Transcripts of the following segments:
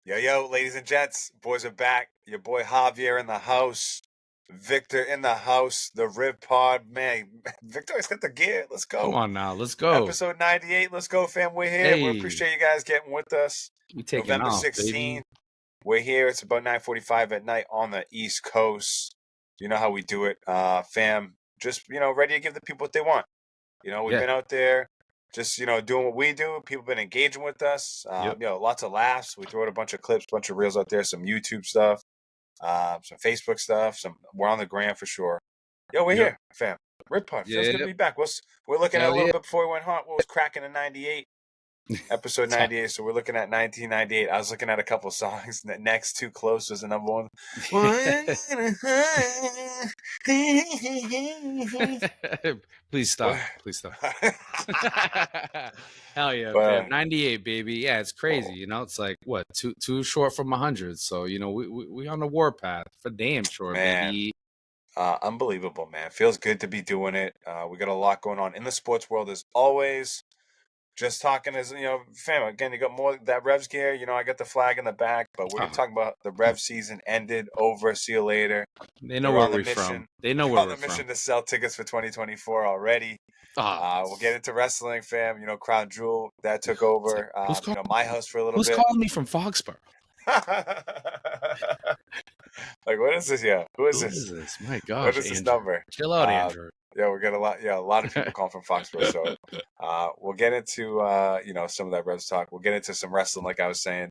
Yo, ladies and gents, boys are back. Your boy Javier in the house. Victor in the house. The Riv Pod. Man, Victor's got the gear. Let's Come go. on now, let's go. Episode 98. Let's go, fam. We're here. We Hey, appreciate you guys getting with us. we taking November off, 16th. baby. We're here. It's about 9:45 at night on the East Coast. You know how we do it, fam. Just, ready to give the people what they want. We've Yeah. been out there just, doing what we do. People have been engaging with us. Yep. Lots of laughs. We throw out a bunch of clips, bunch of reels out there, some YouTube stuff, some Facebook stuff. We're on the gram for sure. We're here, fam. Riv Pod. Feels good to be back. We're looking at a little bit before we went hot. What was cracking in 98? Episode 98. So we're looking at 1998. I was looking at a couple songs. Next Too Close was the number one. Please stop. Hell yeah, But, 98, baby. Yeah, it's crazy. It's like what, too short from 100. So we on the war path for damn sure, man. baby. Unbelievable, man. Feels good to be doing it. We got a lot going on in the sports world as always. Just talking as, fam, again, you got more that Revs gear. I got the flag in the back, but we're talking about the Rev season ended, over, see you later. They know where we're from. They know where we're from. On the mission to sell tickets for 2024 already. We'll get into wrestling, fam. Crown Jewel, that took over, my house for a little bit. Who's calling me from Foxborough? Like, what is this? Yeah, who is this? My gosh, what is this number? Chill out, Andrew. Yeah, we got a lot of people calling from Foxborough. So we'll get into some of that Revs talk. We'll get into some wrestling, like I was saying.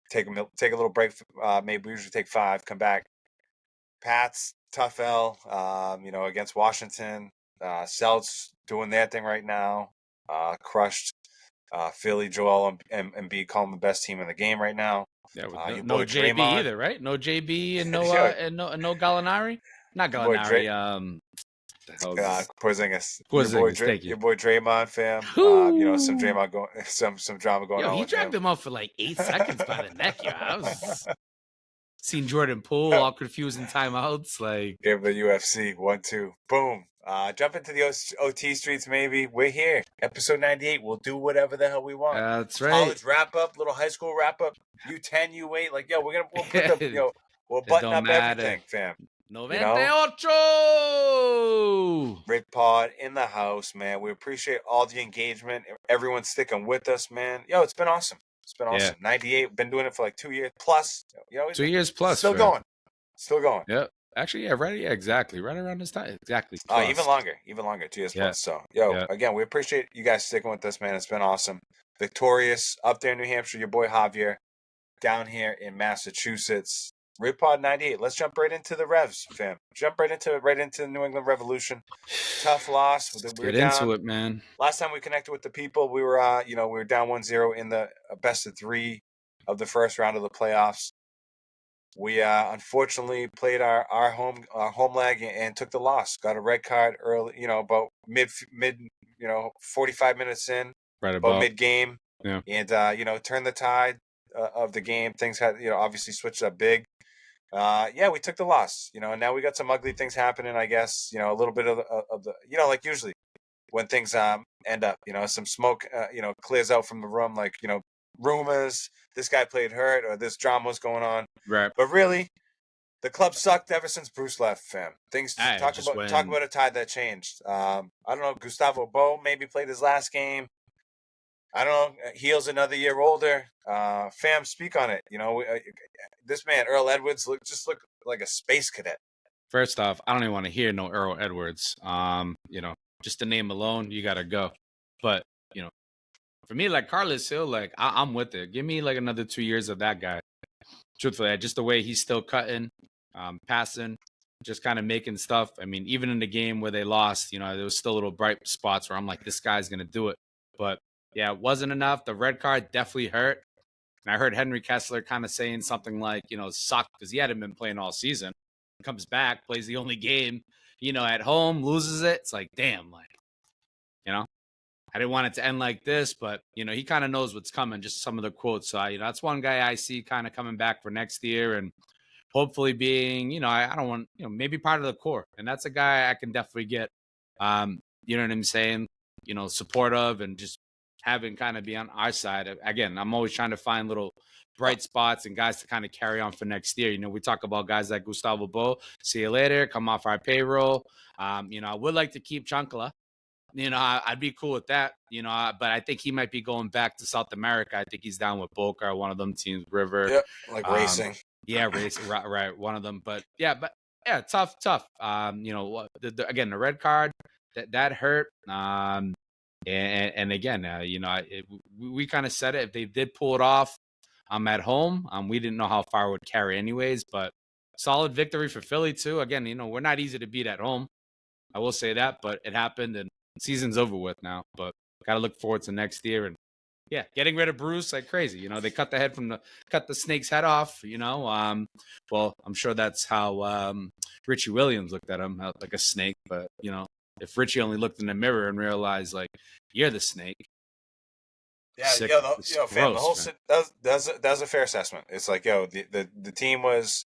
Take a little break. Maybe we usually take 5. Come back. Pats tough L. Against Washington. Celts doing their thing right now. Crushed Philly. Joel and B calling the best team in the game right now. Yeah, no JB Draymond either, right? No JB and no and no Gallinari. Not Gallinari. Porzingis. Porzingis, your boy Draymond, fam. Some Draymond going, some drama going on. He dragged him up for like 8 seconds by the neck. I was seen Jordan Poole all confused in timeouts. Like, give the UFC 1-2, boom. Jump into the OT streets, maybe. We're here, episode 98. We'll do whatever the hell we want. That's right. College wrap up, little high school wrap up. U10, U8, like we'll put the we'll button up everything, fam. 98. Riv Pod in the house, man. We appreciate all the engagement. Everyone's sticking with us, man. It's been awesome. It's been awesome. 98. Been doing it for like 2 years plus. 2 years plus. Still going. Yep. Actually, exactly. Right around this time. Exactly. Even longer. 2 years plus. So, again, we appreciate you guys sticking with us, man. It's been awesome. Victorious up there in New Hampshire. Your boy Javier down here in Massachusetts. Riv Pod 98. Let's jump right into the Revs, fam. Jump right into the New England Revolution. Tough loss. Get into it, man. Last time we connected with the people, we were down 1-0 in the best of 3 of the first round of the playoffs. We unfortunately played our home leg and took the loss. Got a red card early, about mid 45 minutes in, right about mid game, and turned the tide of the game. Things had obviously switched up big. We took the loss, and now we got some ugly things happening, I guess, a little bit of the like usually when things end up, some smoke, clears out from the room, like, rumors, this guy played hurt or this drama was going on. Right. But really, the club sucked ever since Bruce left, fam. Things talk about a tide that changed. I don't know, Gustavo Bo maybe played his last game. I don't know. Heel's another year older. Fam, speak on it. This man, Earl Edwards, looked like a space cadet. First off, I don't even want to hear no Earl Edwards. Just the name alone, you got to go. But, for me, like Carlos Hill, like I'm with it. Give me like another 2 years of that guy. Truthfully, just the way he's still cutting, passing, just kind of making stuff. I mean, even in the game where they lost, there was still little bright spots where I'm like, this guy's going to do it. But yeah, it wasn't enough. The red card definitely hurt. And I heard Henry Kessler kind of saying something like, sucked because he hadn't been playing all season. Comes back, plays the only game, at home, loses it. It's like, damn, like, I didn't want it to end like this, but, he kind of knows what's coming, just some of the quotes. So, that's one guy I see kind of coming back for next year and hopefully being, I don't want, maybe part of the core. And that's a guy I can definitely get, you know what I'm saying? Supportive and just having kind of be on our side. Again, I'm always trying to find little bright spots and guys to kind of carry on for next year. We talk about guys like Gustavo Bo, see you later, come off our payroll. I would like to keep Chancla. I'd be cool with that, but I think he might be going back to South America. I think he's down with Boca or one of them teams, River. Yep, like racing. Yeah, racing, right, one of them. But yeah, tough. Again, the red card, that hurt. And again, we kind of said it. If they did pull it off, at home, we didn't know how far it would carry anyways, but solid victory for Philly too. Again, we're not easy to beat at home. I will say that, but it happened and season's over with now, but got to look forward to next year. And yeah, getting rid of Bruce like crazy. They cut the snake's head off, well, I'm sure that's how Richie Williams looked at him, like a snake. But, if Richie only looked in the mirror and realized like, you're the snake. Yeah, fam, the whole that's a fair assessment. It's like, the team was,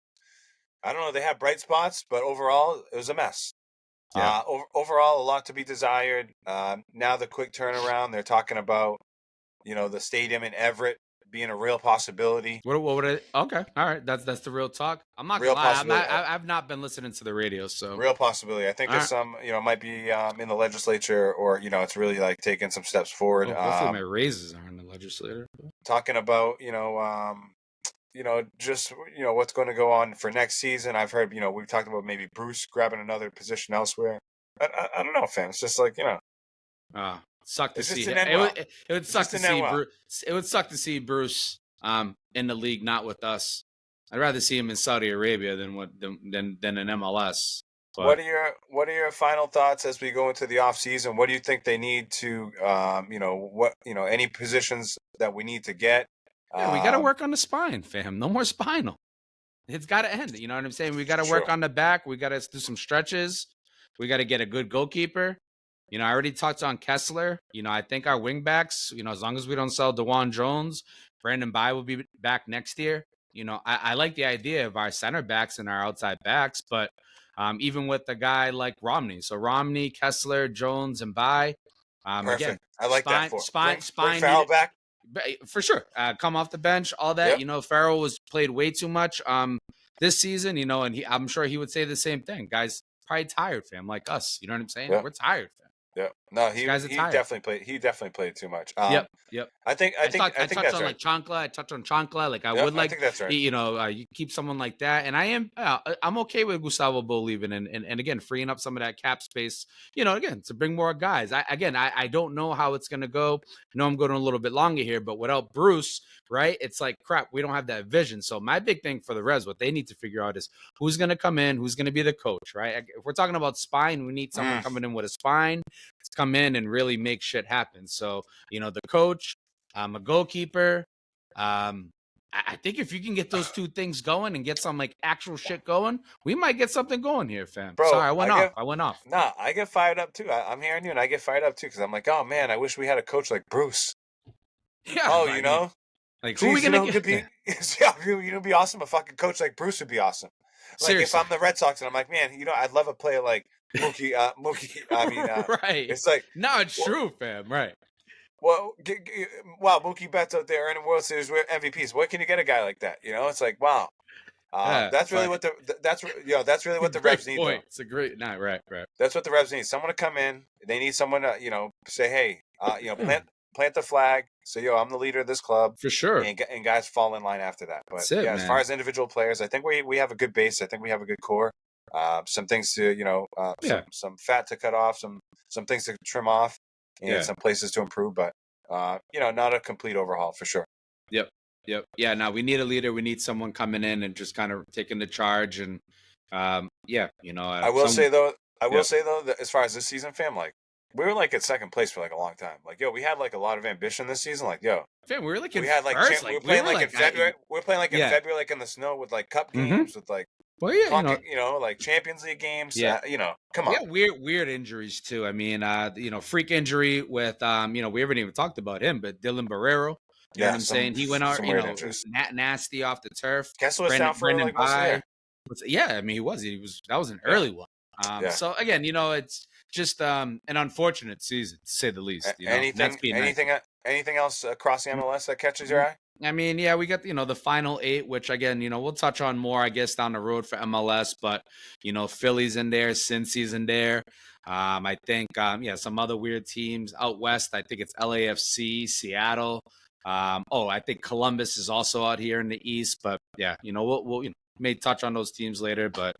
I don't know, they had bright spots, but overall it was a mess. Yeah. Overall, a lot to be desired. Now the quick turnaround, they're talking about, the stadium in Everett being a real possibility. What would it? Okay, all right, that's the real talk. I'm not gonna lie, I've not been listening to the radio, so real possibility. I think there's some, might be in the legislature, or it's really like taking some steps forward. Hopefully my raises are in the legislature. Talking about just what's going to go on for next season. I've heard we've talked about maybe Bruce grabbing another position elsewhere. I don't know, fam. It's just like suck to see. It would suck to see Bruce. It would suck to see Bruce in the league, not with us. I'd rather see him in Saudi Arabia than in MLS. But what are your final thoughts as we go into the off season? What do you think they need to any positions that we need to get? Yeah, we got to work on the spine, fam. No more spinal. It's got to end. You know what I'm saying? We got to work on the back. We got to do some stretches. We got to get a good goalkeeper. I already talked on Kessler. I think our wing backs, as long as we don't sell DeJuan Jones, Brandon Bai will be back next year. I like the idea of our center backs and our outside backs, but even with a guy like Romney. So Romney, Kessler, Jones, and Bai. Perfect. Again, I like that. Spine. Bring Farrell back. For sure. Come off the bench, all that. Yep. Farrell was played way too much this season, and I'm sure he would say the same thing. Guys probably tired, fam, like us. You know what I'm saying? Yep. We're tired, fam. Yeah. No, he definitely played too much. Yep. I touched on like Chancla. I touched on Chancla. Like I would like, I think that's right. You keep someone like that, and I'm okay with Gustavo Bo leaving, and again freeing up some of that cap space. Again to bring more guys. I don't know how it's gonna go. I know I'm going a little bit longer here, but without Bruce, right? It's like crap. We don't have that vision. So my big thing for the Revs, what they need to figure out is who's gonna come in, who's gonna be the coach, right? If we're talking about spine, we need someone coming in with a spine to come in and really make shit happen. So, the coach, a goalkeeper. I think if you can get those two things going and get some like actual shit going, we might get something going here, fam. Bro, sorry, I went off. Nah, I get fired up too. I'm hearing you and I get fired up too because I'm like, oh man, I wish we had a coach like Bruce. Yeah. Oh, like who are we gonna get? It'd be awesome. A fucking coach like Bruce would be awesome. Like seriously. If I'm the Red Sox and I'm like, man, I'd love a player like Mookie. Right. It's like no, it's true, fam. Right. Well, wow, Mookie Betts out there earning World Series MVPs. Where can you get a guy like that? It's like wow. That's really what the Revs need. Though. It's a great night, right. That's what the Revs need. Someone to come in. They need someone to say, hey, plant the flag. Say, I'm the leader of this club for sure. And guys fall in line after that. But as far as individual players, I think we have a good base. I think we have a good core. Some things to some fat to cut off, some things to trim off. And some places to improve, but not a complete overhaul for sure. Yep. Yeah, now we need a leader. We need someone coming in and just kind of taking the charge. And I will say though that as far as this season, fam, like we were like at second place for like a long time. Like we had like a lot of ambition this season. Like fam, we were like we had like first, we were playing like in February. We're playing like in February, like in the snow with like cup games with like. Well, yeah, like Champions League games. Yeah, come on. Yeah, weird injuries too. I mean, freak injury with we haven't even talked about him, but Dylan Barrero. You know what I'm saying? He went out, nasty off the turf. Kessler was down for like most of the year. Yeah, I mean, he was. That was an early one. So again, it's just an unfortunate season to say the least. anything else across the MLS that catches your eye? I mean, yeah, we got, the final 8, which again, we'll touch on more, I guess, down the road for MLS, but, Philly's in there, Cincy's in there. I think, some other weird teams out west. I think it's LAFC, Seattle. I think Columbus is also out here in the East, but yeah, we'll may touch on those teams later, but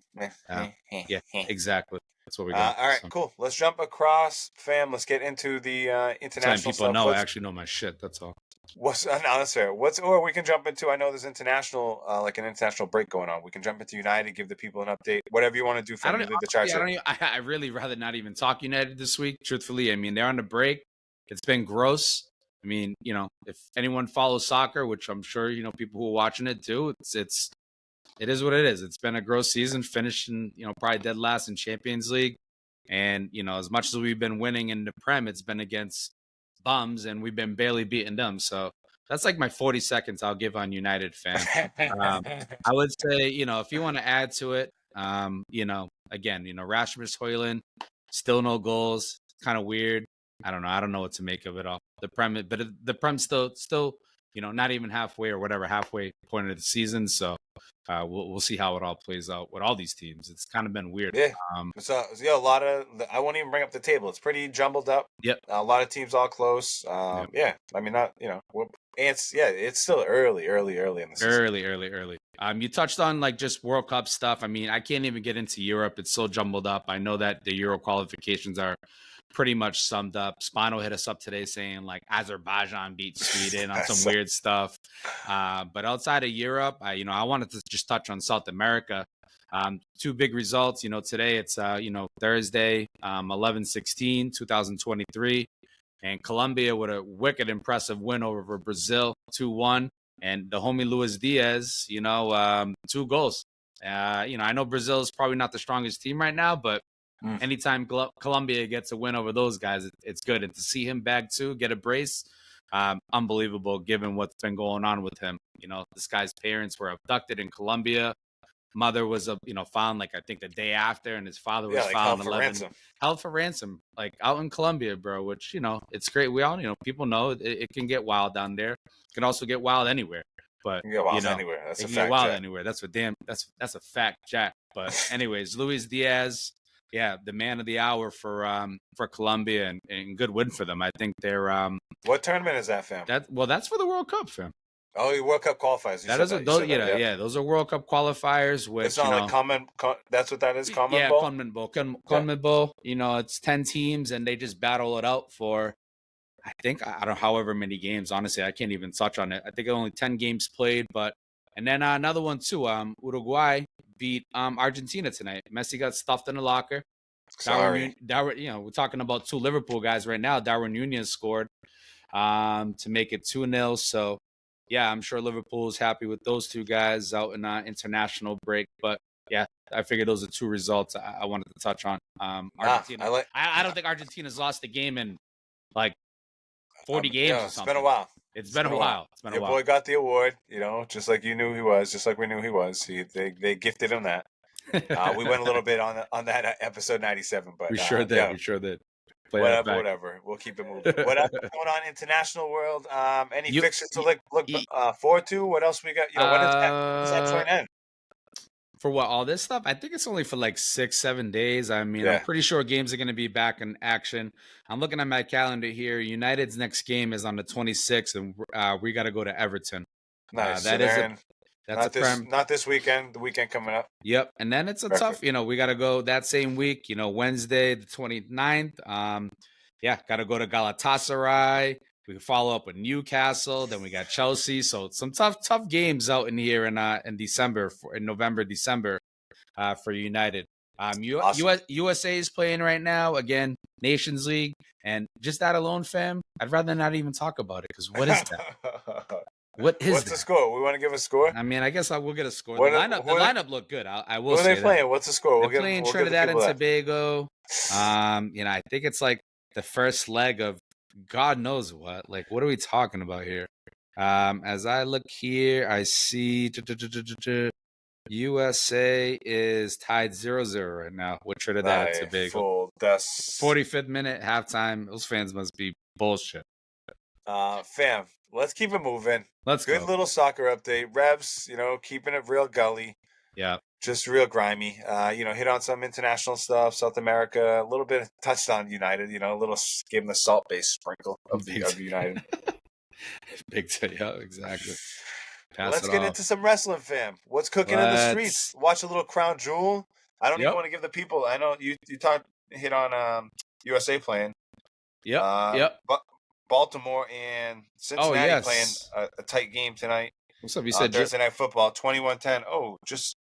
yeah, exactly. That's what we got. All right, cool. Let's jump across, fam. Let's get into the international people stuff. know I actually know my shit. That's all. No, that's fair. Or we can jump into. I know there's international, like an international break going on. We can jump into United, give the people an update. Whatever you want to do. Fam. I really rather not even talk United this week. Truthfully, I mean they're on the break. It's been gross. I mean, if anyone follows soccer, which I'm sure people who are watching it do, it is what it is. It's been a gross season, finishing probably dead last in Champions League, and as much as we've been winning in the Prem, it's been against bums, and we've been barely beating them. So that's like my 40 seconds I'll give on United fan. I would say, if you want to add to it, again, Rasmus Højlund, still no goals. Kind of weird. I don't know. I don't know what to make of it all. The Prem still, not even halfway or whatever, halfway point of the season. So we'll see how it all plays out with all these teams. It's kind of been weird. Yeah. So a lot of. I won't even bring up the table. It's pretty jumbled up. Yep. A lot of teams all close. Yep. Yeah. I mean, not it's still early in the season. Early. You touched on like just World Cup stuff. I mean, I can't even get into Europe. It's so jumbled up. I know that the Euro qualifications are pretty much summed up. Spano hit us up today saying like Azerbaijan beat Sweden on some weird stuff. But outside of Europe, I wanted to just touch on South America. 2 big results. Today it's Thursday, 11/16/2023, and Colombia with a wicked impressive win over Brazil, 2-1, and the homie Luis Diaz, 2 goals. I know Brazil is probably not the strongest team right now, but anytime Colombia gets a win over those guys, it's good. And to see him bag 2, get a brace, unbelievable given what's been going on with him. This guy's parents were abducted in Colombia. Mother was found like I think the day after, and his father was found held for ransom, like out in Colombia, bro. Which it's great. We all people know it can get wild down there. It can also get wild anywhere. But anywhere. That's a fact. Wild anywhere. That's a fact, Jack. But anyways, Luis Diaz. Yeah, the man of the hour for Colombia, and good win for them. I think they're what tournament is that, fam? That's for the World Cup, fam. Oh, the World Cup qualifiers. Those are World Cup qualifiers. Which it's not like that's what that is. CONMEBOL. It's 10 teams, and they just battle it out for. I think I don't know however many games. Honestly, I can't even touch on it. I think only 10 games played, and then another one too. Uruguay beat Argentina tonight. Messi got stuffed in the locker. Sorry. We're talking about 2 Liverpool guys right now. Darwin Nunez scored to make it 2-0. So, yeah, I'm sure Liverpool is happy with those 2 guys out in international break. But, yeah, I figured those are 2 results I wanted to touch on. Argentina. I don't think Argentina's lost a game in, like, 40 games or something. It's been a while. It's been a while. Your boy got the award, just like you knew he was, just like we knew he was. They gifted him that. We went a little bit on that episode 97, but we sure did. We sure did. Whatever. We'll keep it moving. What else is going on international world? Any fixtures to look forward to? What else we got? When does that tournament end? For what, all this stuff? I think it's only for like 6-7 days. I mean, I'm pretty sure games are going to be back in action. I'm looking at my calendar here. United's next game is on the 26th, and we got to go to Everton. Nice. Not this weekend. The weekend coming up. Yep. And then it's tough. We got to go that same week. Wednesday the 29th. Got to go to Galatasaray. We can follow up with Newcastle. Then we got Chelsea. So some tough games out in here in December, in November, December, for United. Awesome. USA is playing right now again, Nations League, and just that alone, fam. I'd rather not even talk about it because what is that? What's the score? We want to give a score? I mean, I guess I will get a score. The lineup looked good. I will say that. Who are they playing? What's the score? They're playing Trinidad and Tobago. I think it's like the first leg of God knows what. Like, what are we talking about here? As I look here, I see USA is tied 0-0 right now with Trinidad and Tobago. 45th minute, halftime. Those fans must be bullshit. Fam, let's keep it moving. Let's Good go. little soccer update. Revs, keeping it real gully. Yeah. Just real grimy. Hit on some international stuff, South America, a little bit touched on United, a little gave them the salt-based sprinkle of United. Big T, yeah, exactly. Pass Let's it get off. into some wrestling, fam. What's cooking in the streets? Watch a little Crown Jewel. I don't even want to give the people. I know you hit on USA playing. Yep. Baltimore and Cincinnati playing a tight game tonight. What's up? You said Thursday Night Football, 21-10. Oh, just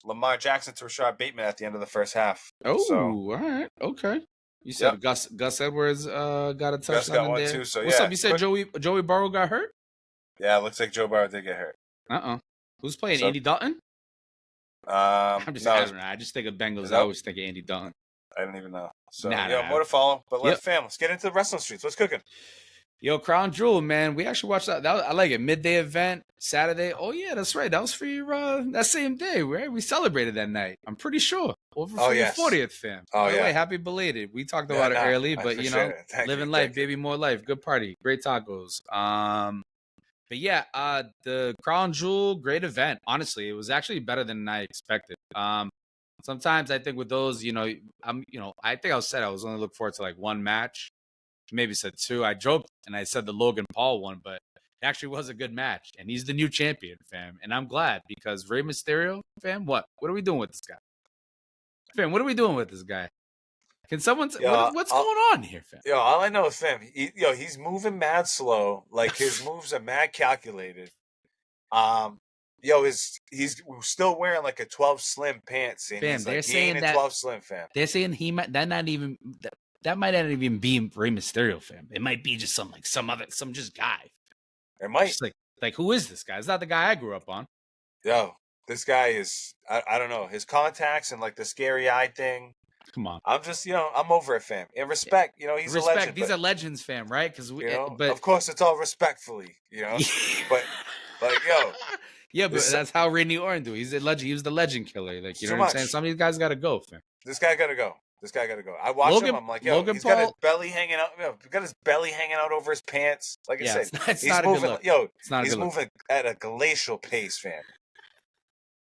Lamar Jackson to Rashad Bateman at the end of the first half. Oh, so, all right. Okay. You said Gus Edwards got a touchdown Gus got in one there. too. So What's up? You said Joey Burrow got hurt? Yeah, it looks like Joe Burrow did get hurt. Who's playing? Andy Dalton? I'm just I just think of Bengals. I always think of Andy Dalton. I don't even know. So more to follow. But let's get into the wrestling streets. What's cooking? Yo, Crown Jewel, man. We actually watched that. I like it. Midday event, Saturday. Oh, yeah, that's right. That was for your, that same day, right? We celebrated that night. I'm pretty sure. Over for your 40th, fam. By the way, happy belated. We talked about it early, but, living life, baby, more life. Good party. Great tacos. But, yeah, the Crown Jewel, great event. Honestly, it was actually better than I expected. Sometimes I think with those, I think I said I was only looking forward to, like, one match. Maybe said two. I joked and I said the Logan Paul one, but it actually was a good match. And he's the new champion, fam. And I'm glad because Rey Mysterio, fam, what are we doing with this guy? Fam, what are we doing with this guy? Can someone what's going on here, fam? Yo, all I know is, fam, he's moving mad slow. Like his moves are mad calculated. He's still wearing like a 12 slim pants. And fam, they're saying that 12 slim, fam. They're saying he might that might not even be Rey Mysterio, fam. It might be just some just guy. It might. Just like who is this guy? It's not the guy I grew up on. Yo, this guy is I don't know. His contacts and like the scary eye thing. Come on. I'm just, I'm over it, fam. In respect, he's a legend. These are legends, fam, right? Because but of course it's all respectfully, but like, yo. Yeah, but that's how Randy Orton do. He's a legend. He was the legend killer. Like, you know what I'm saying? Some of these guys got to go, fam. This guy got to go. I watch him. I'm like, yo, he's got his belly hanging out. He's got his belly hanging out over his pants. Like I said, he's moving. He's moving at a glacial pace, fam.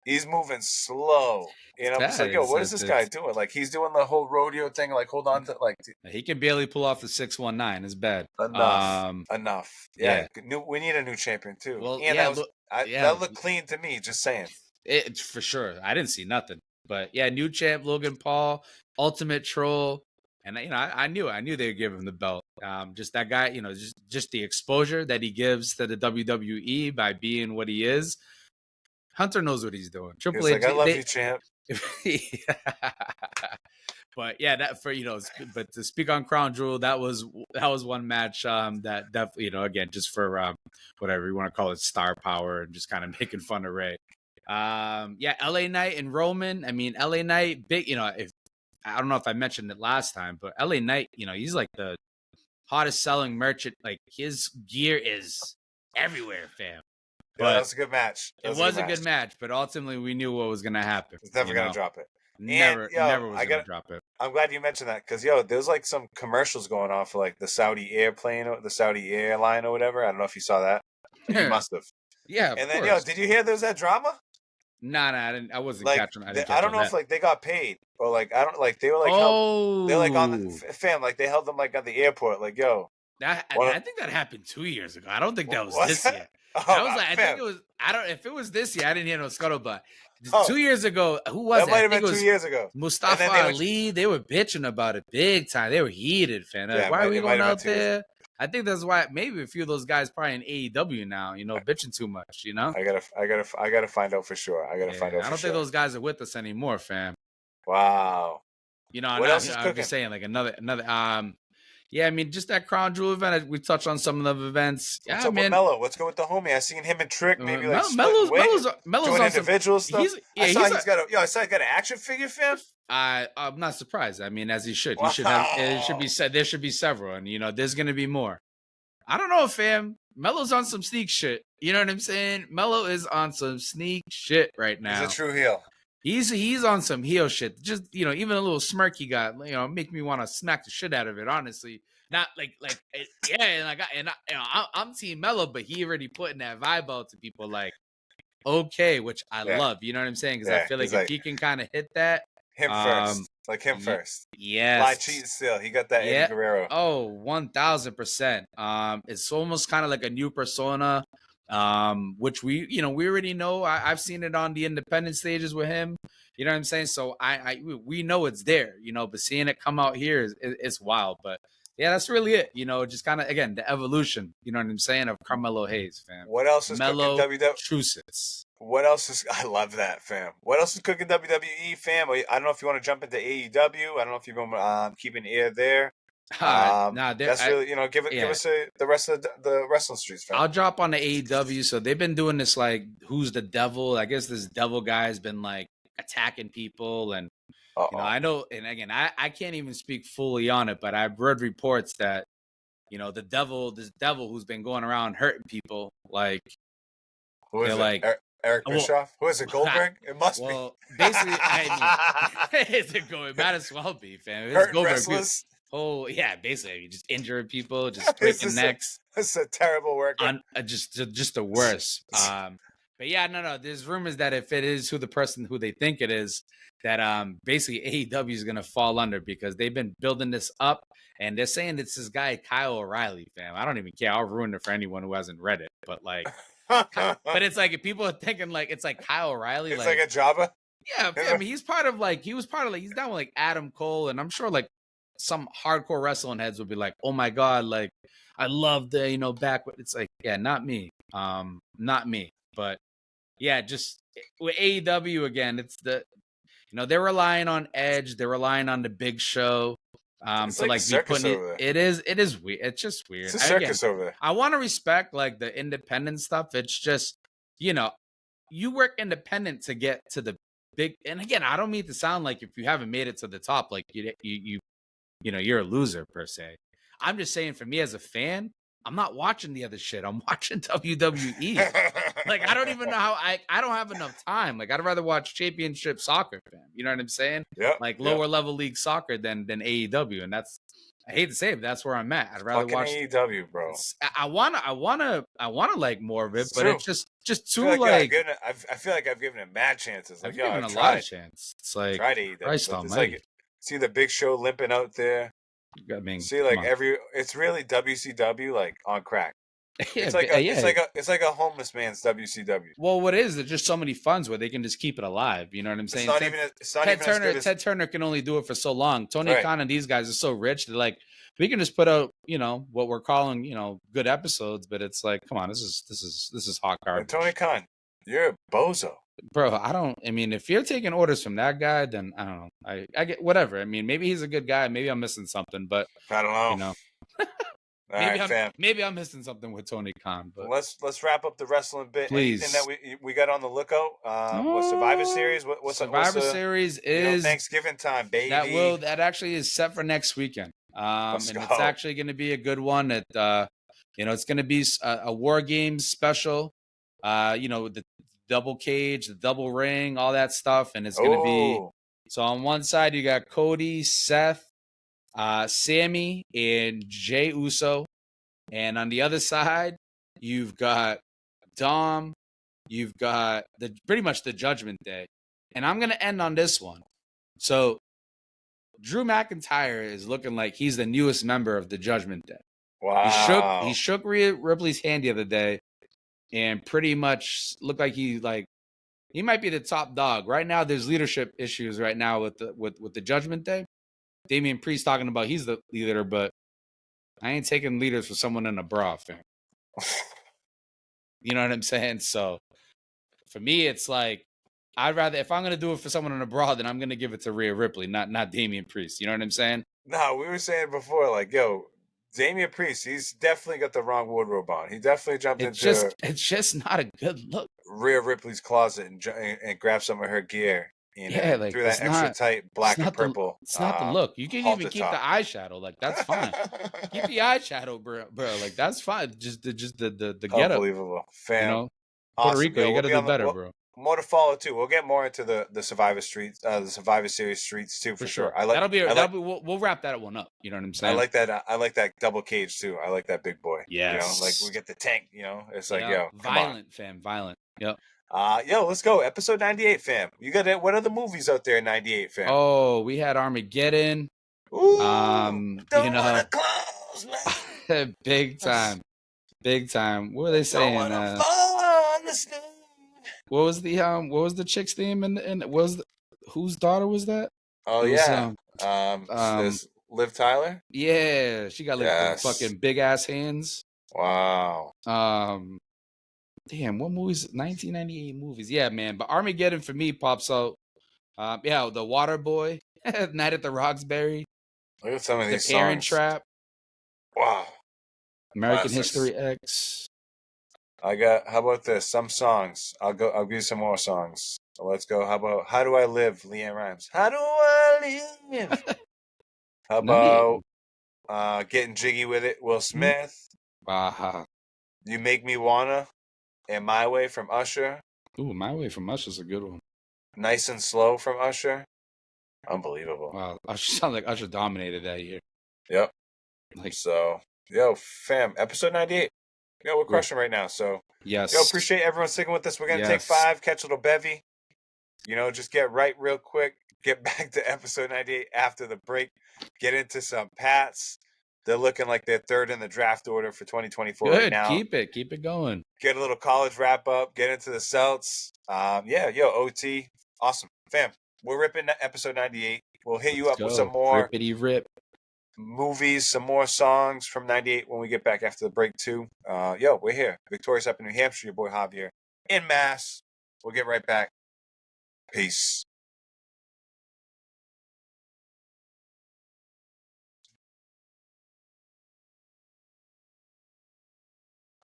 He's moving slow. It's like, yo, what is this guy doing? Like, he's doing the whole rodeo thing. Like, hold on to, like, he can barely pull off the 619. It's bad. Enough. Yeah. We need a new champion too. Well, that looked clean to me. Just saying. It's for sure. I didn't see nothing. But yeah, new champ Logan Paul, ultimate troll, and I knew they would give him the belt. Just that guy, just the exposure that he gives to the WWE by being what he is. Hunter knows what he's doing. Triple H, I love you, champ. But yeah, but to speak on Crown Jewel, that was one match that definitely, again, just for whatever you want to call it, star power and just kind of making fun of Ray. LA Knight and Roman. I mean, LA Knight, big, if I don't know if I mentioned it last time, but LA Knight, he's like the hottest selling merchant. Like his gear is everywhere, fam. But that was a good match. It was a good match, but ultimately we knew what was going to happen. It's never going to drop it. Never was going to drop it. I'm glad you mentioned that because, there's like some commercials going on for like the Saudi airline or whatever. I don't know if you saw that. You must have. Yeah. And then, did you hear there was that drama? Nah, I didn't. I wasn't like, catching. I don't know if like they got paid or like I don't like they were like they're like on the fam like they held them like at the airport like yo. I think that happened 2 years ago. I don't think that was this year. Oh, I think it was. I don't. If it was this year, I didn't hear no scuttlebutt. 2 years ago, who was it? That might have been 2 years ago. Mustafa Ali. They were bitching about it big time. They were heated, fam. Like, why are we going out there? I think that's why maybe a few of those guys probably in AEW now, bitching too much, I gotta find out for sure. I don't think those guys are with us anymore, fam. Wow. What else is cooking? I'm just saying, like another. Yeah, I mean, just that Crown Jewel event. We touched on some of the events. What's up with Mello? Let's go with the homie. I seen him and Trick maybe like Mello's doing individual stuff. I saw he's got an action figure, fam. I'm not surprised. I mean, as he should. He should have. It should be said. There should be several, and there's gonna be more. I don't know, fam. Mello's on some sneak shit. You know what I'm saying? Mello is on some sneak shit right now. He's a true heel. He's on some heel shit. Just even a little smirk he got, make me want to smack the shit out of it, honestly. not yeah, I'm Team Mello, but he already putting that vibe out to people like, okay, which I love. You know what I'm saying? Because I feel like if he can kind of hit that, him first, like him first. Yes, lie, cheat, and steal. He got that Eddie Guerrero. Oh, 1000%. It's almost kind of like a new persona, which we already know. I've seen it on the independent stages with him. You know what I'm saying? So we know it's there. But seeing it come out here it's wild. But yeah, that's really it. Just kind of again the evolution. You know what I'm saying, of Carmelo Hayes, fam. What else is Mellow cooking WWE? Trucets. What else is? I love that, fam. What else is cooking WWE, fam? I don't know if you want to jump into AEW. I don't know if you're going to keep an ear there. That's really give us the rest of the wrestling streets, fam. I'll drop on the AEW. So they've been doing this like who's the devil? I guess this devil guy has been like attacking people, and I know, and again, I can't even speak fully on it, but I've read reports that this devil who's been going around hurting people, like who is it? Like Eric Bischoff? Who is it? Goldberg? It must be. Well, basically, is it going? Might as well be, fam. It's Goldberg. Oh yeah, basically just injuring people, just breaking necks. It's a terrible workout. Just the worst. But yeah, no. There's rumors that if it is the person who they think it is, that basically AEW is gonna fall under because they've been building this up, and they're saying it's this guy Kyle O'Reilly, fam. I don't even care. I'll ruin it for anyone who hasn't read it, but like, but it's like if people are thinking like it's like Kyle O'Reilly, it's like a Java. Yeah, I mean he's down with like Adam Cole, and I'm sure like some hardcore wrestling heads would be like, oh my god, like I love the back. It's like, yeah, not me, not me. But yeah, just with AEW again, it's they're relying on Edge, they're relying on the Big Show. It's like be putting it is weird. It's just weird. It's a circus over there. I want to respect like the independent stuff. It's just you work independent to get to the big. And again, I don't mean to sound like if you haven't made it to the top, like you're a loser per se. I'm just saying, for me as a fan, I'm not watching the other shit. I'm watching WWE. Like I don't even know how I don't have enough time. Like I'd rather watch championship soccer, fam. You know what I'm saying? Yeah. Like lower level league soccer than AEW, and that's, I hate to say it, but that's where I'm at. I'd rather watch AEW, bro. I wanna like more of it, but it's just too like I feel like I've given it mad chances. Like, I've given a lot of chances. It's like tried AEW. Christ almighty. Like, see the Big Show limping out there. I mean, see, like it's really WCW like on crack. Yeah, it's like a homeless man's WCW. Well, what is? There's just so many funds where they can just keep it alive. You know what I'm saying? Ted Turner can only do it for so long. Tony Khan and these guys are so rich. They're like, we can just put out, what we're calling, good episodes. But it's like, come on, this is hot garbage. And Tony Khan, you're a bozo, bro. I mean, if you're taking orders from that guy, then I don't know. I get whatever. I mean, maybe he's a good guy. Maybe I'm missing something, but I don't know. Maybe I'm missing something with Tony Khan. But let's wrap up the wrestling bit. Please. Anything that we got on the lookout? What Survivor Series? What's Series is Thanksgiving time, baby. That actually is set for next weekend. And it's actually going to be a good one. It's going to be a War Games special. The double cage, the double ring, all that stuff, and it's going to be. So on one side you got Cody, Seth, Sammy, and Jey Uso, and on the other side you've got Dom, you've got pretty much the Judgment Day, and I'm gonna end on this one. So Drew McIntyre is looking like he's the newest member of the Judgment Day. Wow! He shook Rhea Ripley's hand the other day, and pretty much looked like he might be the top dog right now. There's leadership issues right now with the Judgment Day. Damian Priest talking about he's the leader, but I ain't taking leaders for someone in a bra, fam. You know what I'm saying? So for me, it's like I'd rather, if I'm gonna do it for someone in a bra, then I'm gonna give it to Rhea Ripley, not Damian Priest. You know what I'm saying? No, we were saying before, like, yo, Damian Priest, he's definitely got the wrong wardrobe on. He definitely jumped into it's just not a good look. Rhea Ripley's closet and grabbed some of her gear. Like through that extra tight black and purple. It's not the look. You can even keep the eyeshadow. Like that's fine. Keep the eyeshadow, bro. Like that's fine. Just the getup. Unbelievable, fam. Puerto Rico, you gotta do better, bro. more to follow too. We'll get more into the Survivor Streets, the Survivor Series streets too, for sure. We'll wrap that one up. You know what I'm I saying? like that. I like that double cage too. I like that big boy. Yes. Like we get the tank. It's like, Yep. yo, come Violent, fam. Violent. Yep. on. Yo, let's go. Episode 98, fam. You got it. What other movies out there in 98, fam? Oh, we had Armageddon. Ooh, You know, wanna close, man. big time. What were they Don't saying? wanna fall on the snow. What was the chick's theme and whose daughter was that? Oh It yeah. was, Is Liv Tyler? yeah, she got like the fucking big ass hands. Wow. Damn, what movies? 1998 movies. Yeah, man. But Armageddon for me pops out. Yeah, The Water Boy, Night at the Roxbury. Look at some of these The Parent songs. Trap. Wow. American Classics. History X. How about this? Some songs. I'll give you some more songs. So let's go. How about How Do I Live? Leanne Rhymes. How do I live? How about Getting Jiggy with It? Will Smith. You Make Me Wanna and My Way from Usher. Ooh, My Way from Usher's a good one. Nice and Slow from Usher. Unbelievable. Wow, Usher sounds like Usher dominated that year. Yep. Like, so, yo, fam, episode 98. Yo, we're crushing right now. So, yes. Yo, appreciate everyone sticking with us. We're going to take 5, catch a little bevy. Just get right real quick. Get back to episode 98 after the break. Get into some Pats. They're looking like they're third in the draft order for 2024 right now. Keep it going. Get a little college wrap up. Get into the Celts. OT. Awesome. Fam, we're ripping episode 98. We'll hit you up with some more rippity-rip movies, some more songs from 98 when we get back after the break too. We're here. Victorious up in New Hampshire. Your boy Javier in Mass. We'll get right back. Peace.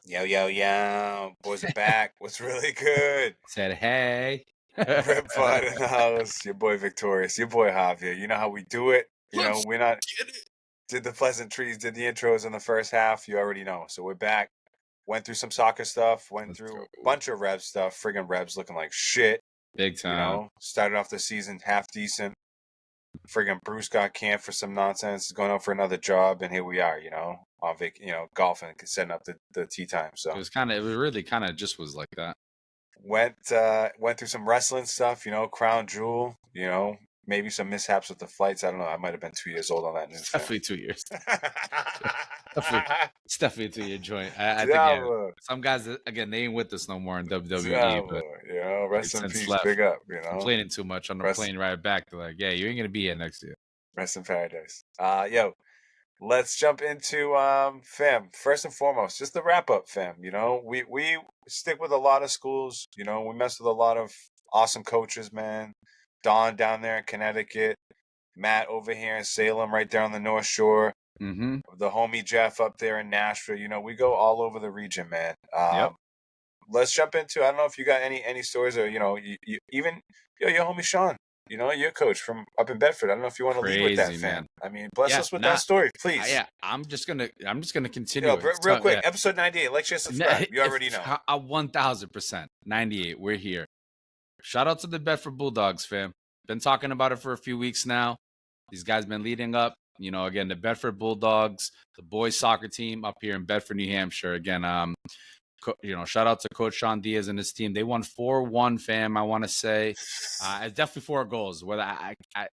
Yo. Boys are back. What's really good? Said hey. Riv Pod in the house. Your boy Victorious. Your boy Javier. You know how we do it. We're not... Did the pleasantries, did the intros in the first half. You already know. So we're back. Went through some soccer stuff. Went through a bunch of Revs stuff. Friggin' Revs looking like shit. Big time. Started off the season half decent. Friggin' Bruce got camped for some nonsense. He's going out for another job, and here we are. On golfing, setting up the tea time. So it really kind of just was like that. Went through some wrestling stuff. Crown Jewel. Maybe some mishaps with the flights. I don't know. I might have been 2 years old on that news. Definitely 2 years. It's definitely a 2-year joint. I think some guys, again, they ain't with us no more in WWE. But rest in peace. Big up. Complaining too much on the plane right back. They're like, yeah, you ain't gonna be here next year. Rest in paradise. Let's jump into fam. First and foremost, just the wrap up, fam. We stick with a lot of schools. We mess with a lot of awesome coaches, man. Don down there in Connecticut, Matt over here in Salem, right there on the North Shore. Mm-hmm. The homie Jeff up there in Nashville. We go all over the region, man. Let's jump into. I don't know if you got any stories or you even your homie Sean. Your coach from up in Bedford. I don't know if you want to lead with that, fam. Man. I mean, bless us with that story, please. I'm just gonna continue. Real quick, episode 98. Like, share, subscribe. You already know. 1000%. 98. We're here. Shout out to the Bedford Bulldogs, fam. Been talking about it for a few weeks now. These guys been leading up. Again, the Bedford Bulldogs, the boys soccer team up here in Bedford, New Hampshire. Again, shout out to Coach Sean Diaz and his team. They won 4-1, fam. I want to say it's definitely 4 goals. Whether I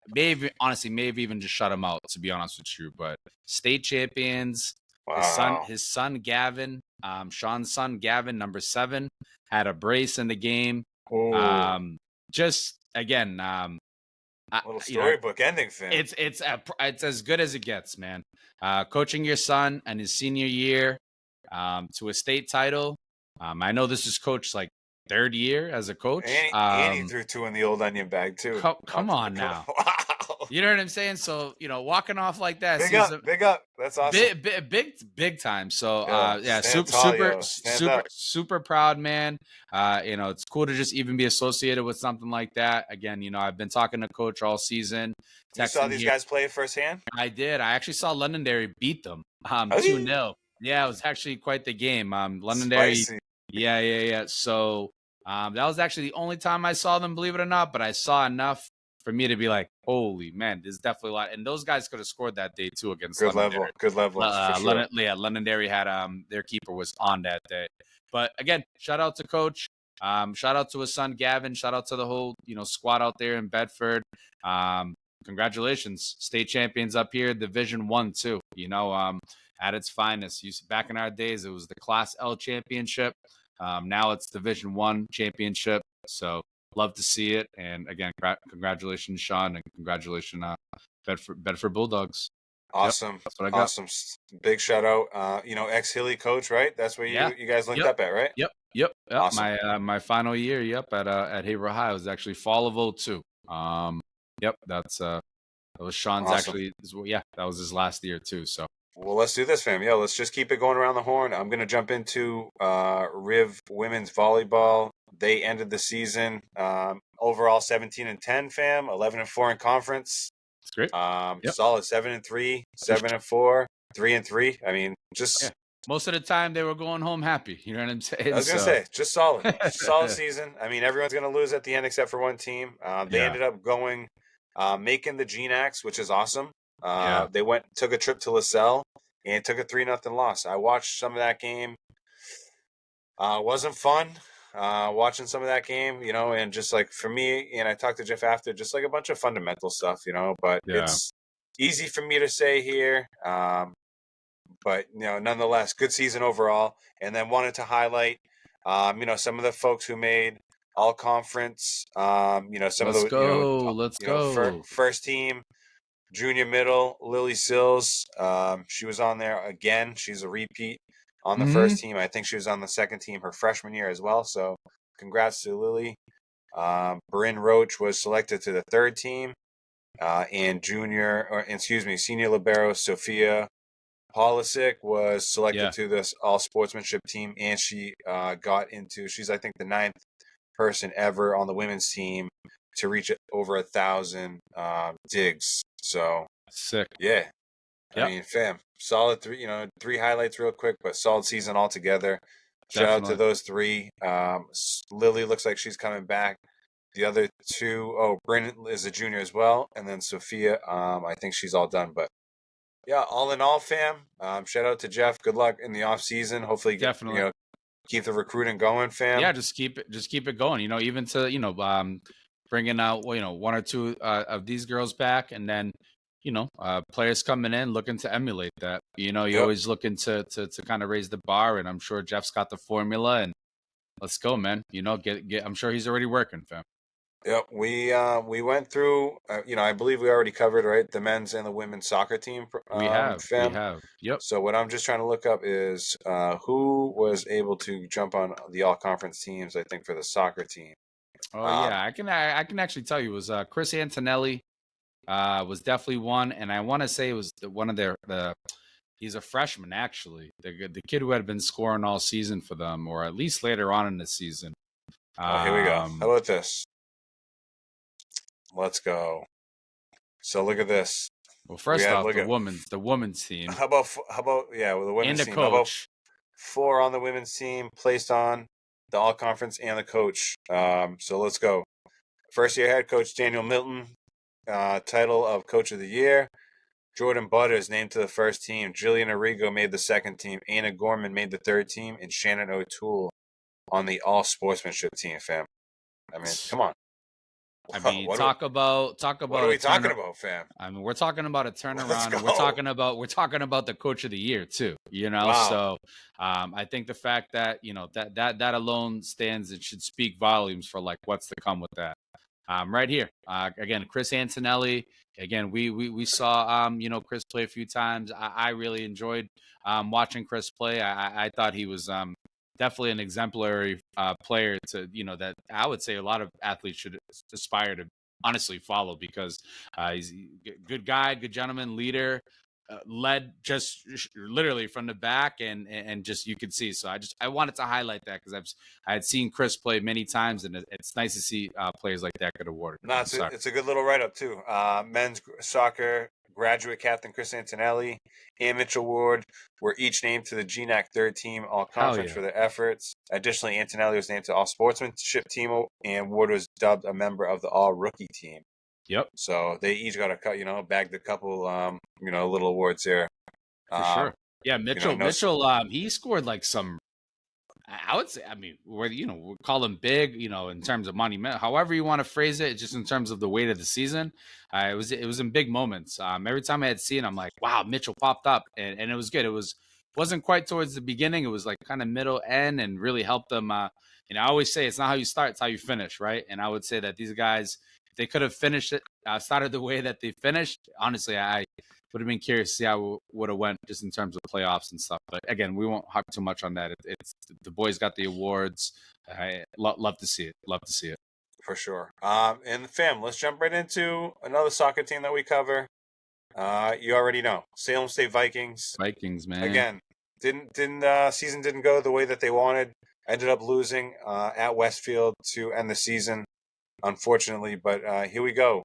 may have even just shut him out, to be honest with you. But state champions. Wow. His son Gavin, Sean's son Gavin, number 7, had a brace in the game. Just again, little storybook ending, fam. It's as good as it gets, man. Coaching your son in his senior year to a state title. I know this is Coach's like 3rd year as a coach. And he threw 2 in the old onion bag too. Come on now. Wow. You know what I'm saying? So walking off like that. Big up. That's awesome. Big time. So super proud, man. It's cool to just even be associated with something like that. Again, I've been talking to Coach all season. You saw these guys play firsthand? I did. I actually saw Londonderry beat them 2-0. Yeah, it was actually quite the game. Londonderry. Spicy. Yeah. So That was actually the only time I saw them, believe it or not, but I saw enough for me to be like, holy man, there's definitely a lot. And those guys could have scored that day too against Good Londonderry. level for sure. Londonderry had their keeper was on that day. But again, shout out to Coach. Shout out to his son Gavin. Shout out to the whole squad out there in Bedford. Congratulations, state champions up here, Division 1 too. At its finest. Back in our days, it was the Class L championship. Now it's Division 1 championship. So love to see it. And again, congratulations, Sean, and congratulations, Bedford Bulldogs. Awesome. Yep, that's what I got. Awesome. Big shout out. Ex-Hilly coach, right? That's where you guys linked up at, right? Yep. Awesome. My final year, at Haverhill High was actually fall of 02. That was Sean's awesome. that was his last year too. So well, let's do this, fam. Let's just keep it going around the horn. I'm gonna jump into Riv women's volleyball. They ended the season overall 17-10, fam. 11-4 in conference. That's great. Solid 7-3, 7-4, 3-3. I mean, just most of the time they were going home happy. You know what I'm saying? I was gonna say, just solid, solid season. I mean, everyone's gonna lose at the end except for one team. They ended up going, making the GNAX, which is awesome. They took a trip to LaSalle and took a 3-0 loss. I watched some of that game. Wasn't fun. Watching some of that game, and just like for me, and I talked to Jeff after, just like a bunch of fundamental stuff, but it's easy for me to say here. But nonetheless, good season overall. And then wanted to highlight, some of the folks who made all conference. Some of the let's go. First team, junior middle, Lily Sills. She was on there again. She's a repeat on the first team. I think she was on the second team her freshman year as well. So congrats to Lily. Bryn Roach was selected to the third team. And senior libero Sophia Polisic was selected to this all sportsmanship team. And she she's I think the 9th person ever on the women's team to reach over 1,000 digs. So sick. Yeah. I mean, fam, solid 3 highlights real quick, but solid season altogether. Shout out to those 3. Lily looks like she's coming back. The other 2, Bryn is a junior as well, and then Sophia, I think she's all done. But all in all, fam, shout out to Jeff. Good luck in the off season. Hopefully, definitely keep the recruiting going, fam. Yeah, just keep it going. Even to bringing out 1 or 2 of these girls back, and then players coming in looking to emulate that. You're always looking to kind of raise the bar, and I'm sure Jeff's got the formula. And let's go, man. Get. I'm sure he's already working, fam. Yep, we went through. I believe we already covered the men's and the women's soccer team. We have. Yep. So what I'm just trying to look up is who was able to jump on the all conference teams. I think for the soccer team. I can actually tell you it was Chris Antonelli. Was definitely one, and I want to say it was one of their he's a freshman actually, the kid who had been scoring all season for them, or at least later on in the season. Here we go. How about this? Let's go. So look at this. Well, first off, the women's team. How about the women's and team? Coach. How about 4 on the women's team placed on the all conference and the coach. So let's go. First year head coach Daniel Milton. Title of Coach of the Year. Jordan Butters named to the first team. Jillian Arrigo made the second team. Anna Gorman made the third team. And Shannon O'Toole on the all sportsmanship team, fam. I mean, come on. Talk about. What are we talking about, fam? I mean, we're talking about a turnaround. And we're talking about the Coach of the Year too. Wow. So I think the fact that that alone stands, it should speak volumes for like what's to come with that. Right here, again, Chris Antonelli. Again, we saw Chris play a few times. I really enjoyed watching Chris play. I thought he was definitely an exemplary player to that I would say a lot of athletes should aspire to honestly follow, because he's a good guy, good gentleman, leader. Led just literally from the back, and just you could see. So I wanted to highlight that because I had seen Chris play many times, and it's nice to see players like that get awarded. No, it's a good little write up too. Men's soccer graduate captain Chris Antonelli and Mitchell Ward were each named to the GNAC third team all Hell conference yeah. for their efforts. Additionally, Antonelli was named to all sportsmanship team, and Ward was dubbed a member of the all rookie team. Yep. So they each got bagged a couple, little awards here. For sure. Yeah, Mitchell, he scored like some, I would say, I mean, whether, we call him big, in terms of monument, however you want to phrase it, just in terms of the weight of the season, it was in big moments. Every time I had seen, I'm like, wow, Mitchell popped up, and it was good. Wasn't quite towards the beginning. It was like kind of middle end, and really helped them. I always say it's not how you start, it's how you finish, right? And I would say that these guys, if they could have finished it, started the way that they finished, honestly, I would have been curious to see how it would have went just in terms of playoffs and stuff. But again, we won't harp too much on that. It's the boys got the awards. I love to see it. Love to see it. For sure. And fam, let's jump right into another soccer team that we cover. You already know, Salem State Vikings. Vikings, man. Again, season didn't go the way that they wanted. Ended up losing at Westfield to end the season, unfortunately. But here we go.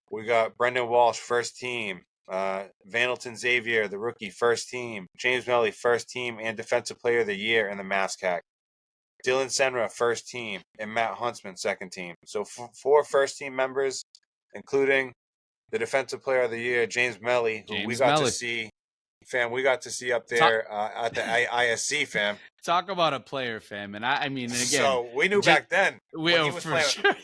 We got Brendan Walsh, first team. Vanilton Xavier, the rookie, first team. James Melly, first team and defensive player of the year in the MASCAC. Dylan Senra, first team, and Matt Huntsman, second team. So 4 first team members, including the defensive player of the year, James Melly, who we got to see. Fam, we got to see up there at the ISC, fam. Talk about a player, fam. And I mean, again. So we knew back then. We when he was for playing. sure.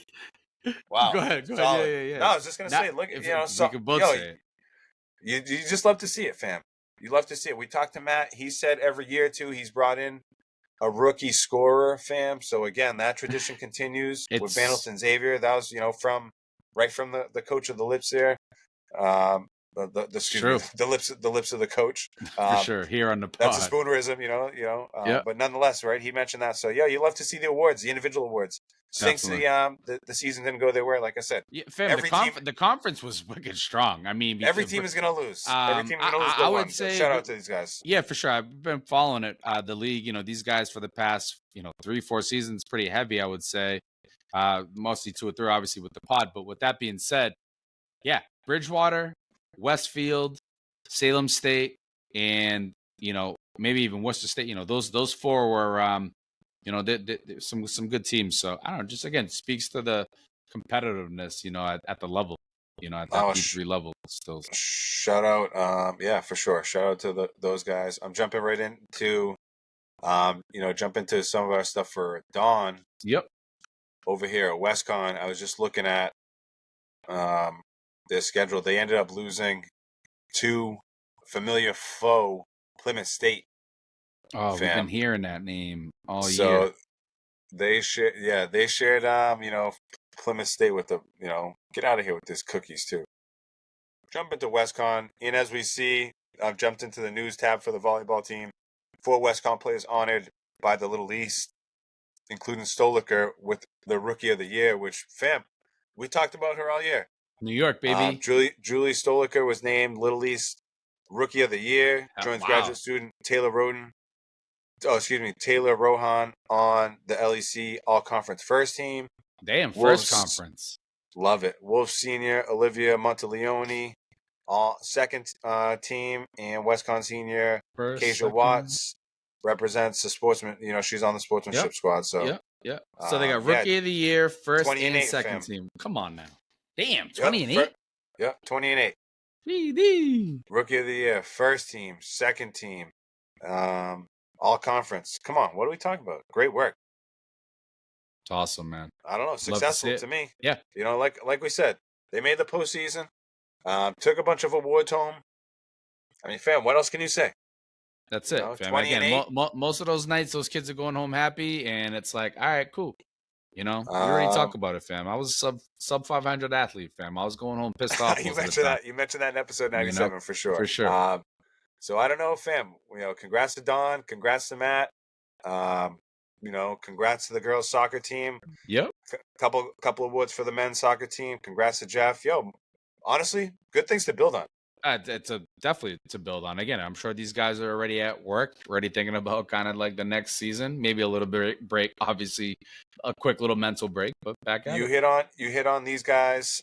Wow. Go ahead. Yeah. No, I was just going to say, look, we could both say it. You just love to see it, fam. You love to see it. We talked to Matt. He said every year or two he's brought in a rookie scorer, fam. So again, that tradition continues with Vanilton Xavier. That was, from the coach of the lips there. The lips of the coach. For sure. Here on the pod. That's a spoonerism, But nonetheless, right? He mentioned that. So you love to see the awards, the individual awards. Since the season didn't go their way, like I said. Yeah, fam, the conference was wicked strong. I mean, every team is going to lose. Every team is going to lose. I would say, shout out to these guys. Yeah, for sure. I've been following it. The league, these guys for the past, 3-4 seasons, pretty heavy, I would say. Mostly 2 or 3, obviously, with the pod. But with that being said, yeah, Bridgewater, Westfield, Salem State, and, maybe even Worcester State. Those 4 were some good teams. So I don't know, just again speaks to the competitiveness, at the level, at that D3 level still. Shout out, yeah, for sure. Shout out to those guys. I'm jumping right into, jump into some of our stuff for Dawn. Yep. Over here at WestCon, I was just looking at their schedule. They ended up losing to familiar foe Plymouth State. Oh, we've been hearing that name all year. So they shared, Plymouth State with the, get out of here with these cookies too. Jump into WestCon, and as we see, I've jumped into the news tab for the volleyball team. 4 WestCon players honored by the Little East, including Stoliker with the Rookie of the Year, which, fam, we talked about her all year. New York, baby. Julie Stoliker was named Little East Rookie of the Year. Joins graduate student Taylor Rohan on the LEC All-Conference First Team. Damn, first conference. Love it. Wolves Senior, Olivia Monteleone, second team, and WestCon Senior, Keisha Watts represents the sportsman. She's on the sportsmanship squad. So yeah. So they got Rookie of the Year, first and second team. Come on now. Damn, 20-8? Yep, 20-8. Rookie of the Year, first team, second team. All conference. Come on, what are we talking about? Great work. It's awesome, man. I don't know, successful to me. Yeah. Like we said, they made the postseason. Took a bunch of awards home. I mean, fam, what else can you say? That's it, fam. Again, most of those nights, those kids are going home happy, and it's like, all right, cool. We already talked about it, fam. I was a sub 500 athlete, fam. I was going home pissed off. You mentioned that in episode 97 for sure. For sure. So I don't know, fam. Congrats to Don. Congrats to Matt. Congrats to the girls' soccer team. Yep. Couple awards for the men's soccer team. Congrats to Jeff. Honestly, good things to build on. It's definitely to build on. Again, I'm sure these guys are already at work, already thinking about kind of like the next season, maybe a little bit break, obviously a quick little mental break, but back at it. You hit on these guys.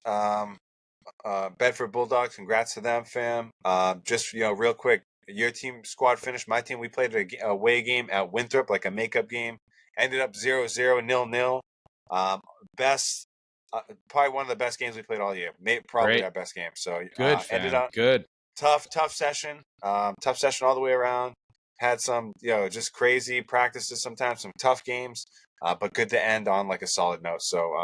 Bedford Bulldogs. Congrats to them, fam. Just real quick, your team squad finished. My team, we played a away game at Winthrop, like a makeup game. Ended up 0-0, 0-0. Um, best, probably one of the best games we played all year. Probably Great. our best game. So Good, ended fam. up Good. tough session. Tough session all the way around. Had some, just crazy practices sometimes, some tough games, but good to end on like a solid note. So,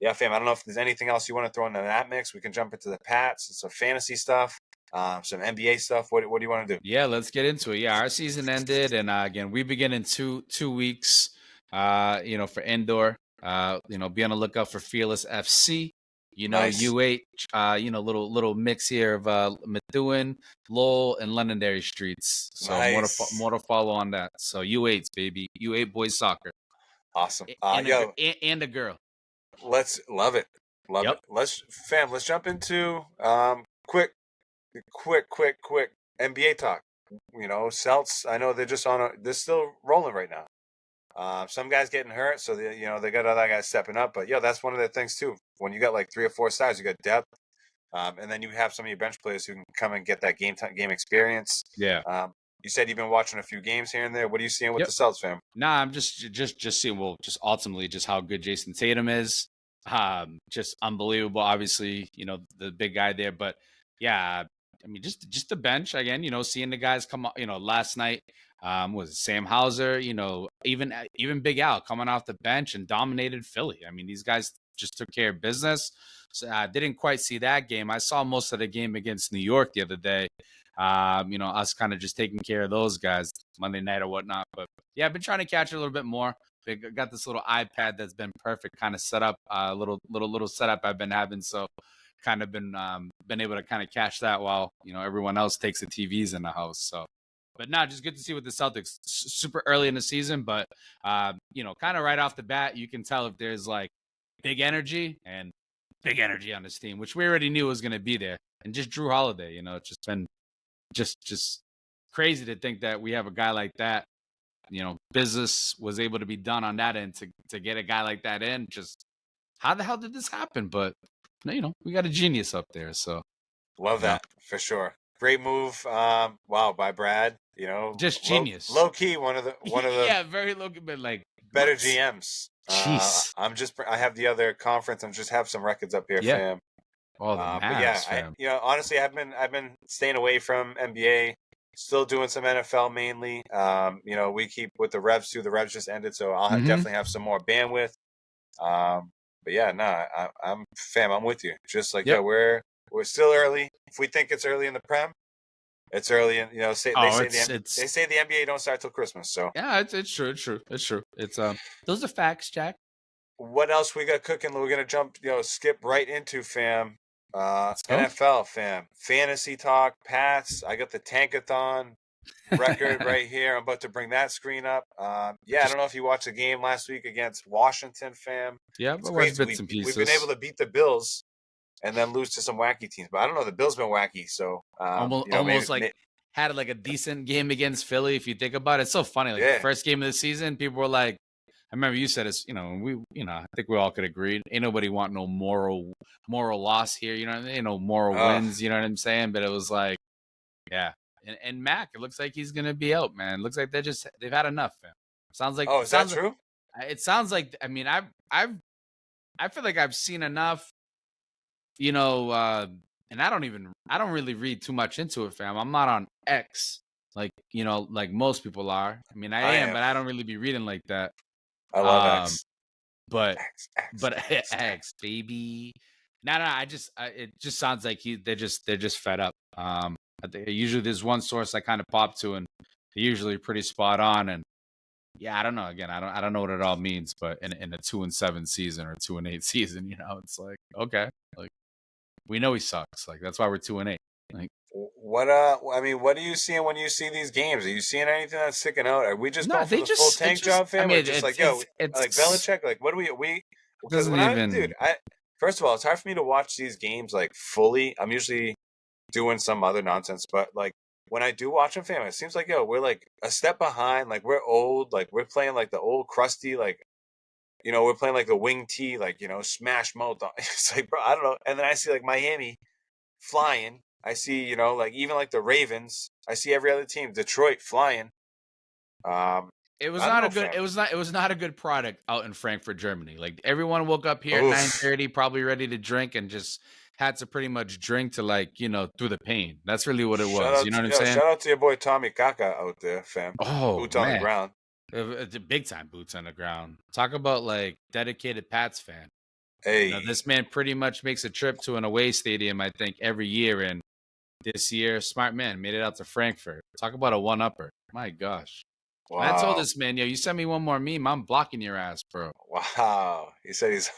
yeah, fam, I don't know if there's anything else you want to throw into that mix. We can jump into the Pats, some fantasy stuff, some NBA stuff. What do you want to do? Yeah, let's get into it. Yeah, our season ended, and again, we begin in two weeks. For indoor. Be on the lookout for Fearless FC. Nice. U8. Little mix here of Methuen, Lowell, and Londonderry streets. So Nice. more to follow on that. So U8s, baby. U8 boys soccer. Awesome. And a girl. Let's love it. Love Yep. it. Let's jump into quick NBA talk. Celts, I know they're just they're still rolling right now. Some guys getting hurt, so they got other guys stepping up. But that's one of the things too. When you got like 3 or 4 stars, you got depth, and then you have some of your bench players who can come and get that game experience. Yeah. You said you've been watching a few games here and there. What are you seeing with Yep. the Celtics, fam? Nah, I'm just seeing just ultimately just how good Jason Tatum is. Just unbelievable. Obviously, the big guy there, but yeah, I mean, just the bench again. Seeing the guys come. Last night was it Sam Hauser. Even Big Al coming off the bench and dominated Philly. I mean, these guys just took care of business. So I didn't quite see that game. I saw most of the game against New York the other day. Us kind of just taking care of those guys Monday night or whatnot. But yeah, I've been trying to catch it a little bit more. I got this little iPad that's been perfect kind of set up, little setup I've been having. So kind of been able to kind of catch that while, everyone else takes the TVs in the house. So, but just good to see with the Celtics super early in the season. But, kind of right off the bat, you can tell if there's like big energy on this team, which we already knew was going to be there. And just Drew Holiday, it's just been just crazy to think that we have a guy like that. Business was able to be done on that end to get a guy like that in. Just how the hell did this happen? But we got a genius up there. So love that for sure. Great move. Wow, by Brad. Just genius. Low key, one of the yeah, very low key, but like better GMs. Jeez. I have the other conference. I'm just have some records up here, fam. All the Mavs, fam. Honestly, I've been staying away from NBA. Still doing some NFL mainly. We keep with the Revs too. The Revs just ended, so I'll definitely have some more bandwidth. But yeah, I'm fam. I'm with you. Just like we're still early. If we think it's early in the Prem, it's early. And they say the NBA don't start till Christmas. So yeah, it's true. It's those are facts, Jack. What else we got cooking? We're gonna jump, skip right into fam. NFL fam, fantasy talk, Pats. I got the Tankathon record right here. I'm about to bring that screen up. I don't know if you watched the game last week against Washington, fam. Yeah, but watch bits and pieces. We've been able to beat the Bills and then lose to some wacky teams, but I don't know. The Bills been wacky, so had like a decent game against Philly. If you think about it, it's so funny. Like the first game of the season, people were like, I remember you said it's, I think we all could agree. Ain't nobody want no moral loss here. Ain't no moral wins. You know what I'm saying? But it was like, yeah. And Mac, it looks like he's going to be out, man. It looks like they've had enough, man. Sounds like, is that true? It sounds like, I mean, I feel like I've seen enough, and I don't really read too much into it, fam. I'm not on X, like most people are. I mean, I am, but I don't really be reading like that. I love X. But X, baby. No, it just sounds like they're just fed up. I think usually there's one source I kind of pop to, and they're usually pretty spot on. And yeah, I don't know. Again, I don't know what it all means, but in a 2-7 season or 2-8 season, it's like, okay, like we know he sucks. Like that's why we're 2-8. Like what what are you seeing when you see these games? Are you seeing anything that's sticking out? Are we just going for the full tank job, fam? It's like Belichick, like what do we because first of all, it's hard for me to watch these games like fully. I'm usually doing some other nonsense, but like when I do watch them, fam, it seems like we're like a step behind, like we're old, like we're playing like the old crusty, like we're playing like the wing T, like, smash mouth. It's like, bro, I don't know. And then I see like Miami flying. I see, like even like the Ravens. I see every other team, Detroit flying. It was I don't not a know, good. fam. It was not a good product out in Frankfurt, Germany. Like everyone woke up here at Oof. 9:30, probably ready to drink, and just had to pretty much drink to through the pain. That's really what it was. You know what I'm saying? Shout out to your boy Tommy Kaka out there, fam. Oh Boots on the man, ground. the big time boots on the ground. Talk about like dedicated Pats fan. Hey, This man pretty much makes a trip to an away stadium, I think, every year. And this year, smart man made it out to Frankfurt. Talk about a one-upper. My gosh. wow. I told this man, you send me one more meme, I'm blocking your ass, bro. Wow. He said he's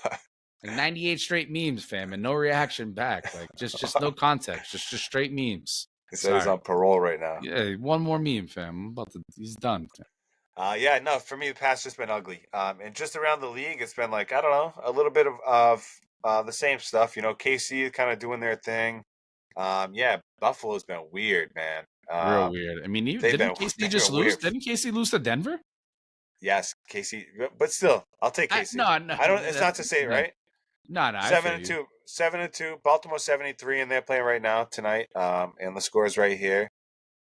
Like 98 straight memes, fam, and no reaction back. Like just no context. Just straight memes. he said he's on parole right now. Yeah, one more meme, fam. He's done. Yeah, no, for me the past just been ugly. And just around the league, it's been like, I don't know, a little bit of the same stuff. KC kind of doing their thing. Yeah, Buffalo's been weird, man. Real weird. I mean, didn't KC just lose? Weird. Didn't KC lose to Denver? Yes, KC, but still, I'll take KC. No, I don't. It's not to say it, right. No. 7-2, 7-2. Baltimore 73, and they're playing right now tonight. And the score is right here.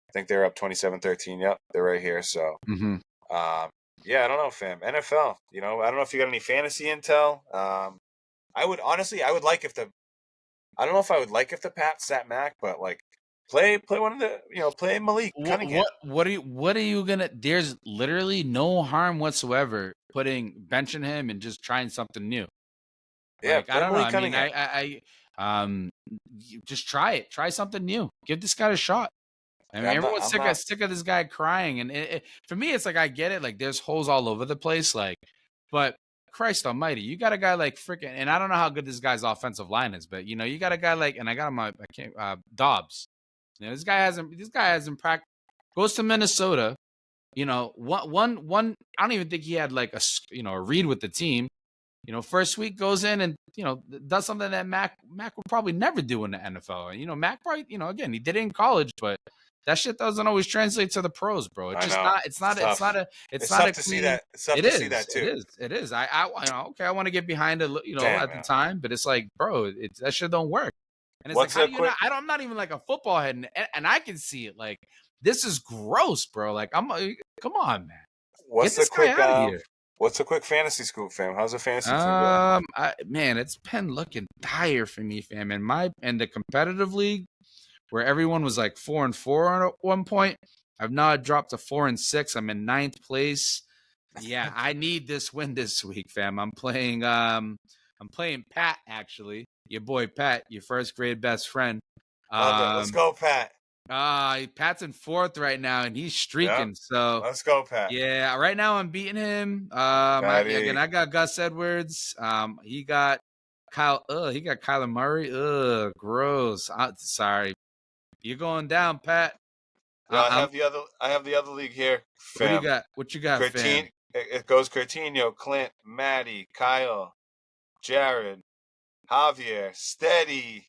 I think they're up 27-13. Yep, they're right here. So, yeah, I don't know, fam. NFL. I don't know if you got any fantasy intel. I would like if the. I don't know if I would like if the Pats sat Mac, but like play one of the play Malik Cunningham. What are you gonna? There's literally no harm whatsoever benching him and just trying something new. Yeah, I don't know. I mean, just try it. Try something new. Give this guy a shot. I mean, everyone's sick of this guy crying, and for me, it's like I get it. Like, there's holes all over the place. Like, but Christ Almighty, you got a guy like freaking, and I don't know how good this guy's offensive line is, but you got a guy like, and I got him, Dobbs. This guy hasn't practiced. Goes to Minnesota. One. I don't even think he had like a read with the team. First week goes in and, does something that Mac would probably never do in the NFL. Mac probably, again, he did it in college, but that shit doesn't always translate to the pros, bro. It's tough to see that. It's tough to see that too. It is. I want to get behind it, at the time, but it's like, bro, that shit don't work. And it's I'm not even like a football head, and I can see it. Like, this is gross, bro. Like, come on, man. Get this guy out of here. What's a quick fantasy scoop, fam? How's the fantasy team going? Man, it's been looking dire for me, fam. In the competitive league, where everyone was like 4-4 at one point, I've now dropped to 4-6. I'm in 9th place. Yeah, I need this win this week, fam. I'm playing Pat, actually. Your boy Pat, your first grade best friend. Let's go, Pat. Pat's in 4th right now, and he's streaking. Yep. So let's go, Pat. Yeah, right now I'm beating him. I got Gus Edwards. He got Kyler Murray. Gross. Sorry, you're going down, Pat. I have the other league here. Fam. What you got, fam? It goes Coutinho, Clint, Maddie, Kyle, Jared, Javier, Steady.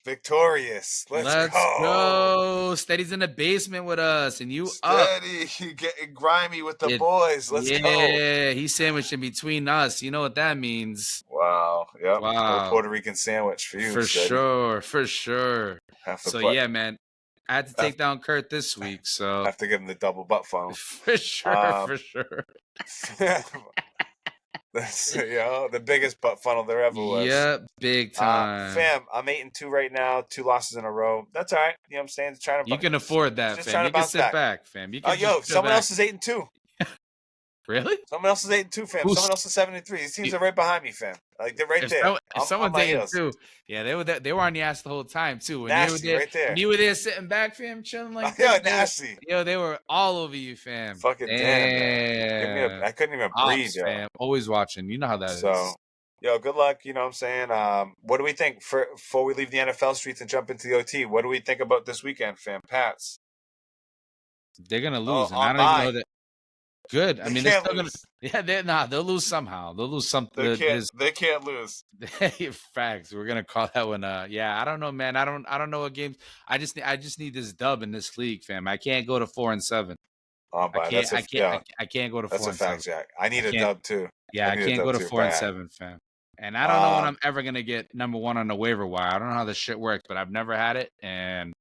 Victorious. Let's go. Steady's in the basement with us, and Steady. You getting grimy with the boys. Let's go. Yeah, he's sandwiched in between us. You know what that means. Wow. Yep. Wow. A Puerto Rican sandwich for you. For sure. Yeah, man. I had to take down Kurt this week, so I have to give him the double butt funnel. For sure. That's the biggest butt funnel there ever was. Yeah, big time. Fam, I'm 8-2 right now, 2 losses in a row. That's all right. You know what I'm saying? You can afford that, fam. You can sit back, fam. Someone else is 8-2. Really? Someone else is 8-2, fam. Someone else is 7-3. These teams are right behind me, fam. Like, they're right there. If someone's 8-2, yeah, they were on the ass the whole time too. When nasty, right there. When you were there sitting back, fam, chilling like nasty. They were all over you, fam. Fucking damn. I couldn't even breathe, fam. Always watching. You know how that is. Good luck. You know what I'm saying? What do we think before we leave the NFL streets and jump into the OT? What do we think about this weekend, fam? Pats. They're gonna lose, and I don't even know that. Good. I mean, they're still gonna. Yeah, they'll lose somehow. They'll lose something. They can't lose. Facts. We're gonna call that one. I don't know, man. I don't know what games. I just need this dub in this league, fam. I can't go to 4-7. Oh, I can't go to 4-7. That's a fact, Jack. I need a dub too. Yeah, I need a can't go to W four and bad. 7, fam. And I don't know when I'm ever gonna get number 1 on the waiver wire. I don't know how this shit works, but I've never had it, and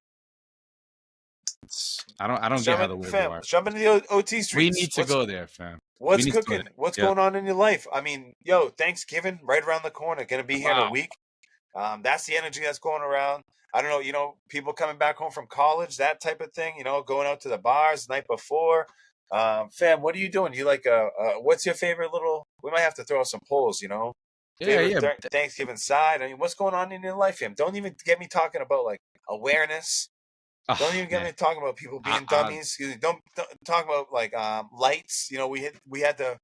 I don't get how the waiver wire. Jump into the OT We streets. need to go there, fam. What's We need to go cooking? there. What's Yep. going on in your life? I mean, yo, Thanksgiving right around the corner. Gonna be here in a Wow. week. That's the energy that's going around. I don't know, people coming back home from college, that type of thing. Going out to the bars the night before. Fam, what are you doing? You like what's your favorite little? We might have to throw out some polls. Yeah, Favorite yeah. Thanksgiving side. I mean, what's going on in your life, fam? Don't even get me talking about like awareness. Don't Oh, even get man. me talking about people being dummies. Don't talk about like lights. We had to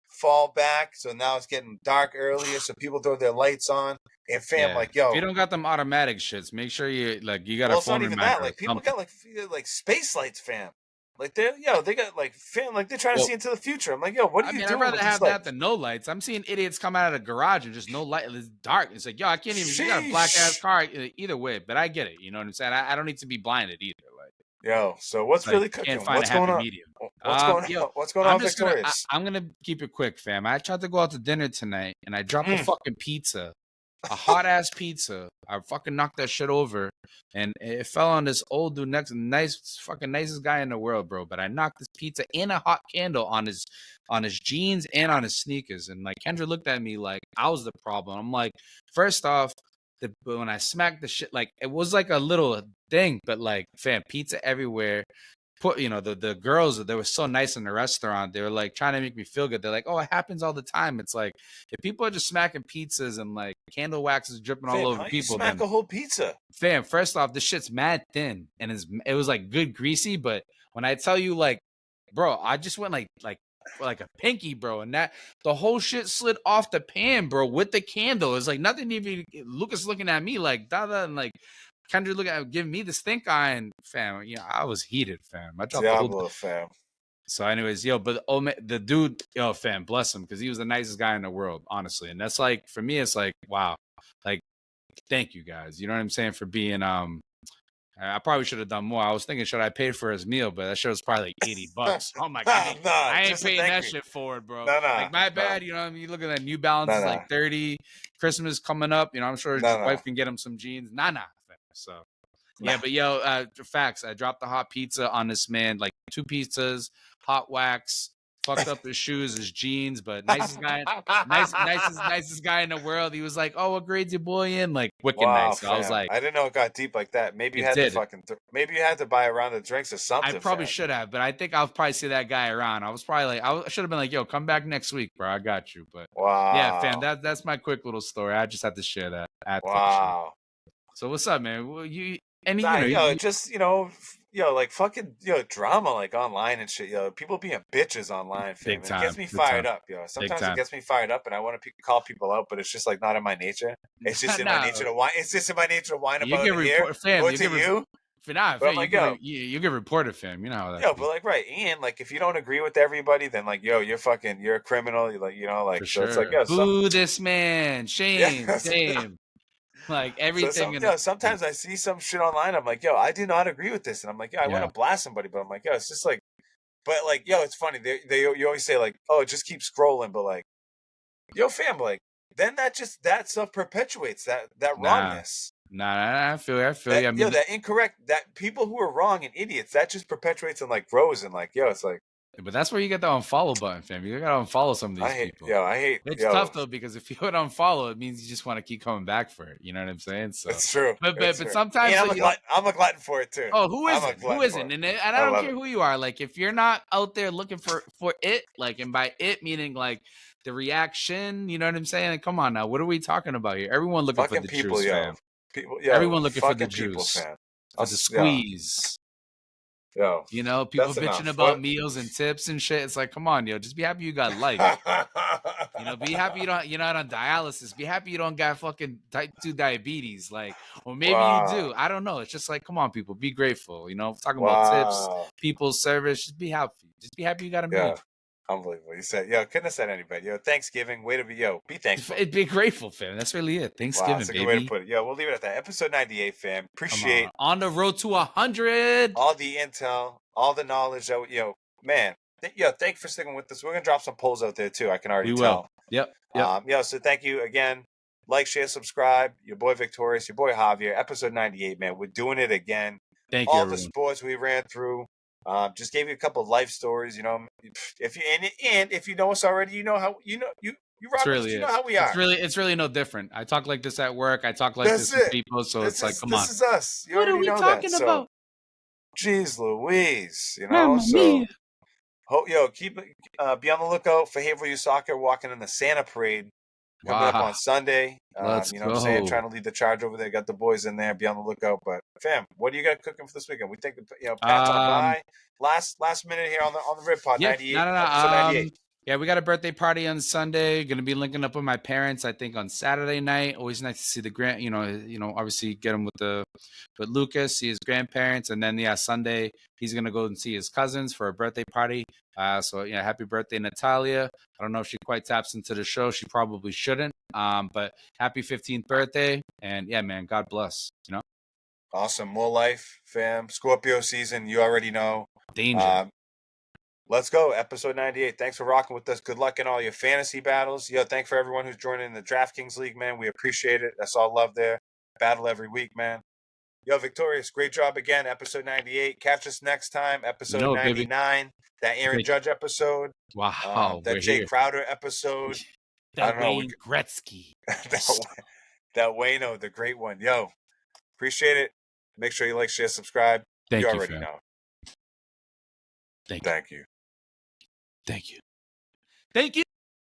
fall back, so now it's getting dark earlier, so people throw their lights on. And fam, Yeah. like, If you yo, don't got them automatic shits, make sure you got well, a it's not phone even that. reminder or Like, people something. got like space lights, fam. Like they got like fam, like they're trying to Well, see into the future. I'm like, yo, what are you I'd doing rather with these have that lights? than no lights. I'm seeing idiots come out of the garage and just no light. It's dark. It's like, yo, I can't even. You got a black ass Sheesh. car. Either way, but I get it. You know what I'm saying? I don't need to be blinded either. Like, Yo, so what's like really can't cooking? find a What's going happy on? medium. What's going Yo, on? What's going on, Victorious? I'm gonna keep it quick, fam. I tried to go out to dinner tonight and I dropped a Mm. fucking pizza, a hot ass pizza. I fucking knocked that shit over, and it fell on this old dude next, nicest guy in the world, bro. But I knocked this pizza and a hot candle on his jeans and on his sneakers, and like Kendra looked at me like I was the problem. I'm like, first off, when I smacked the shit, like it was like a little thing, but like, fam, pizza everywhere. The girls, they were so nice in the restaurant. They were like trying to make me feel good. They're like, oh, it happens all the time. It's like, if people are just smacking pizzas and like candle wax is dripping all Fam, over how you people, smack then a whole pizza? fam, first off, this shit's mad thin and it was like good greasy. But when I tell you, like, bro, I just went like a pinky, bro, and that the whole shit slid off the pan, bro, with the candle. It's like nothing. Even Lucas looking at me like Dada, and like Kendra looking at giving me the stink eye, and fam, I was heated, fam. I dropped the whole. Diablo, fam. So, anyways, but the dude, fam, bless him, because he was the nicest guy in the world, honestly. And that's like, for me, it's like, wow, like, thank you guys. You know what I'm saying, for being I probably should have done more. I was thinking, should I pay for his meal? But that shit was probably like $80. Oh my god, I ain't paying that shit forward, bro. Like, my bad. You know what I mean? You look at that New Balance is like 30. Christmas coming up. I'm sure his wife can get him some jeans. Nah. So yeah, but facts. I dropped the hot pizza on this man, like 2 pizzas, hot wax. Fucked up his shoes, his jeans, but nicest guy in the world. He was like, "Oh, what grade's your boy in?" Like, wicked Wow, nice. So I was like, I didn't know it got deep like that. Maybe you it had to did. maybe you had to buy a round of drinks or something. I probably fam. should have, but I think I'll probably see that guy around. I was probably like, I should have been like, "Yo, come back next week, bro. I got you." But yeah, fam, that's my quick little story. I just had to share that. Wow. So what's up, man? Well, like fucking, drama like online and shit, people being bitches online, fam. Big time, it gets me fired up, Sometimes it time. gets me fired up, and I want to call people out, but it's just like not in my nature. It's just in my nature to whine. It's just in my nature to whine about it here. Fam, Go to you. But I'm like, you get reported, fam. You know how that. Yo, but like, right, and like, if you don't agree with everybody, then like, yo, you're a criminal. You're like, for so sure. it's like, yo, boo this man, shame, shame. Like everything. Sometimes I see some shit online. I'm like, yo, I do not agree with this, and I'm like, yo, I want to blast somebody, but I'm like, yo, it's just like, but like, yo, it's funny. You always say like, oh, just keep scrolling, but like, yo, fam, like, then that stuff perpetuates that wrongness. Nah, I feel you. I mean, that incorrect, that people who are wrong and idiots, that just perpetuates and like grows, and like, yo, it's like. But that's where you get the unfollow button, fam. You gotta unfollow some of these people. I hate. It's tough though, because if you would unfollow, it means you just want to keep coming back for it. You know what I'm saying? So it's true. But sometimes I'm a glutton for it too. Oh, who isn't? Who isn't? And I don't care who you are. Like, if you're not out there looking for it, like, and by it meaning like the reaction, you know what I'm saying? Like, come on now, what are we talking about here? Everyone looking for the juice, fam. Everyone looking for the juice, fam. For the squeeze. Yo, people bitching about meals and tips and shit. It's like, come on, just be happy you got life. Be happy you're not on dialysis. Be happy you don't got fucking type 2 diabetes. Like, or maybe you do. I don't know. It's just like, come on, people, be grateful. Talking about tips, people's service. Just be happy. Just be happy you got a meal. Unbelievable. You said, couldn't have said anybody. Thanksgiving, way to be, be thankful. Be grateful, fam. That's really it. Thanksgiving, that's a baby. good way to put it. We'll leave it at that. Episode 98, fam. Appreciate on the road to 100. All the intel, all the knowledge that man. Thank you for sticking with us. We're gonna drop some polls out there too. I can already tell. Yep. So thank you again. Like, share, subscribe. Your boy Victorious, your boy Javier. Episode 98, man. We're doing it again. Thank you, All the everyone. sports we ran through. Just gave you a couple of life stories. You know, if you and if you know us already, you know how you rock with us. You know how we are. It's really no different. I talk like this at work. I talk like That's this with it. people. So it's like, come on. This is us. You What are already we know talking that. about? So, geez, Louise. You know, Mamma so. mia. Keep be on the lookout for Haverhill Youth Soccer walking in the Santa Parade coming up Wow. on Sunday. Let's you know what I'm saying? go. Trying to lead the charge over there. Got the boys in there. Be on the lookout. But fam, what do you got cooking for this weekend? We think Pat's on by. Last minute here on the Riv Pod, Yeah, 98, no. episode 98. Yeah, we got a birthday party on Sunday. Gonna be linking up with my parents, I think, on Saturday night. Always nice to see the obviously get him with Lucas, see his grandparents, and then Sunday he's gonna go and see his cousins for a birthday party. So happy birthday, Natalia. I don't know if she quite taps into the show. She probably shouldn't. But happy 15th birthday, and yeah, man, God bless. Awesome, more life, fam. Scorpio season, you already know. Danger. Let's go. Episode 98. Thanks for rocking with us. Good luck in all your fantasy battles. Thanks for everyone who's joining the DraftKings League, man. We appreciate it. That's all love there. Battle every week, man. Victorious, great job again. Episode 98. Catch us next time. Episode 99. Baby. That Aaron Judge episode. Wow. That Jay Crowder episode. That Wayne Gretzky. that Wayno, the great one. Appreciate it. Make sure you like, share, subscribe. Thank you already know. Thank you. Thank you. Thank you. Thank you.